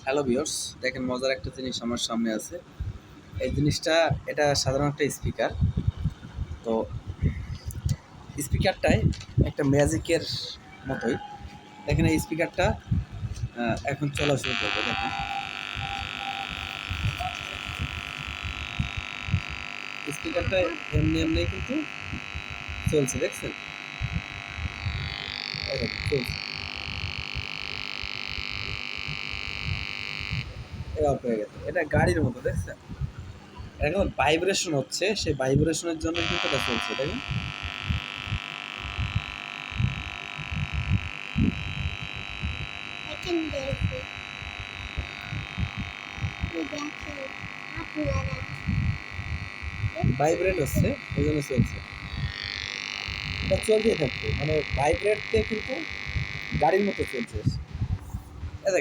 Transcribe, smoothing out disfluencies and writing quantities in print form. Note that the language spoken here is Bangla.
হ্যালো ভিউয়ার্স, দেখেন মজার একটা জিনিস আমার সামনে আছে। এই জিনিসটা এটা সাধারণ একটা স্পিকার। তো স্পিকারটায় একটা ম্যাজিকের মতোই। দেখেন এই স্পিকারটা এখন চলা শুরু করবে। দেখেন স্পিকারটা এমনি এমনি কিন্তু চলছে, দেখছেন? এই দেখেন চলছে, এটা অফ হয়ে গেছে। এটা গাড়ির মতো, দেখছেন? এখন ভাইব্রেশন হচ্ছে, সেই ভাইব্রেশনের জন্য কিন্তু এটা চলছে। দেখেন ভাইব্রেট হচ্ছে, এই জন্য চলছে। এটা চলতেই থাকবে, মানে ভাইব্রেট দিয়ে কিন্তু গাড়ির মতো চলছে।